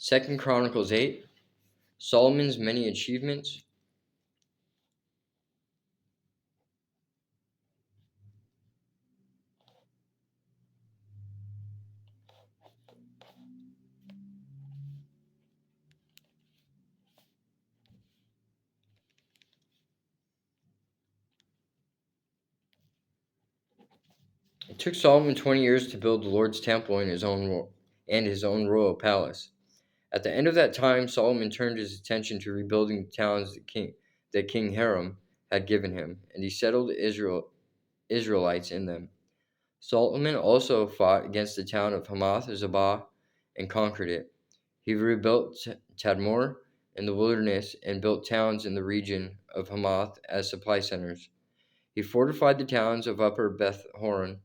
2 Chronicles 8, Solomon's many achievements. It took Solomon 20 years to build the Lord's temple in his own royal palace. At the end of that time, Solomon turned his attention to rebuilding the towns that King Hiram had given him, and he settled Israelites in them. Solomon also fought against the town of Hamath Zobah and conquered it. He rebuilt Tadmor in the wilderness and built towns in the region of Hamath as supply centers. He fortified the towns of Upper Beth Horon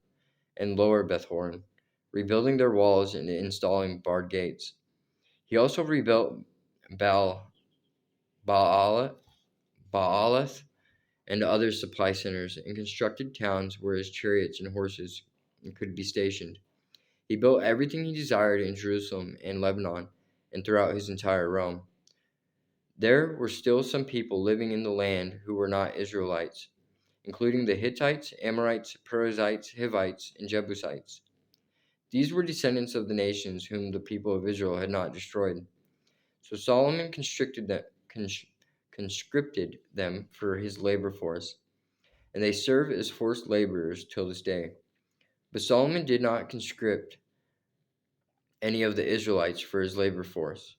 and Lower Beth Horon, rebuilding their walls and installing barred gates. He also rebuilt Baal, Baalath, Baalath and other supply centers and constructed towns where his chariots and horses could be stationed. He built everything he desired in Jerusalem and Lebanon and throughout his entire realm. There were still some people living in the land who were not Israelites, including the Hittites, Amorites, Perizzites, Hivites, and Jebusites. These were descendants of the nations whom the people of Israel had not destroyed. So Solomon conscripted them for his labor force, and they serve as forced laborers till this day. But Solomon did not conscript any of the Israelites for his labor force.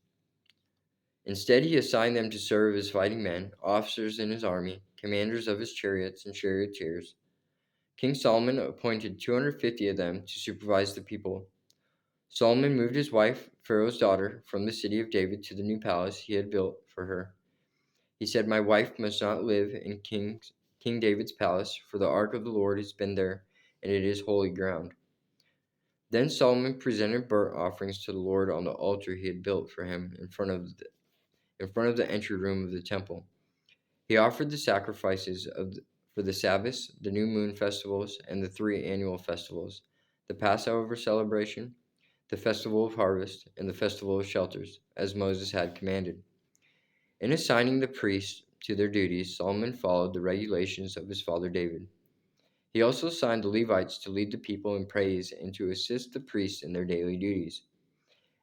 Instead, he assigned them to serve as fighting men, officers in his army, commanders of his chariots and charioteers. King Solomon appointed 250 of them to supervise the people. Solomon moved his wife, Pharaoh's daughter, from the city of David to the new palace he had built for her. He said, "My wife must not live in King David's palace, for the ark of the Lord has been there, and it is holy ground." Then Solomon presented burnt offerings to the Lord on the altar he had built for him in front of the entry room of the temple. He offered the sacrifices for the Sabbaths, the new moon festivals, and the 3 annual festivals, the Passover celebration, the festival of harvest, and the festival of shelters, as Moses had commanded. In assigning the priests to their duties, Solomon followed the regulations of his father David. He also assigned the Levites to lead the people in praise and to assist the priests in their daily duties.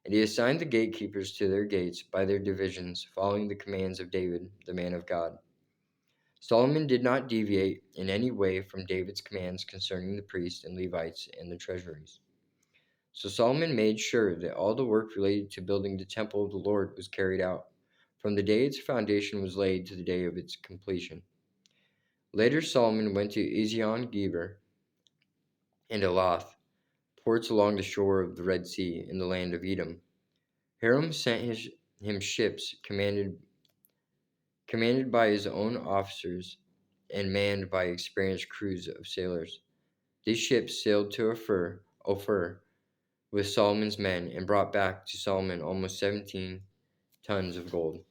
And he assigned the gatekeepers to their gates by their divisions, following the commands of David, the man of God. Solomon did not deviate in any way from David's commands concerning the priests and Levites and the treasuries. So Solomon made sure that all the work related to building the temple of the Lord was carried out, from the day its foundation was laid to the day of its completion. Later, Solomon went to Ezion Geber and Elath, ports along the shore of the Red Sea in the land of Edom. Hiram sent him ships commanded by his own officers and manned by experienced crews of sailors. These ships sailed to Ophir with Solomon's men and brought back to Solomon almost 17 tons of gold.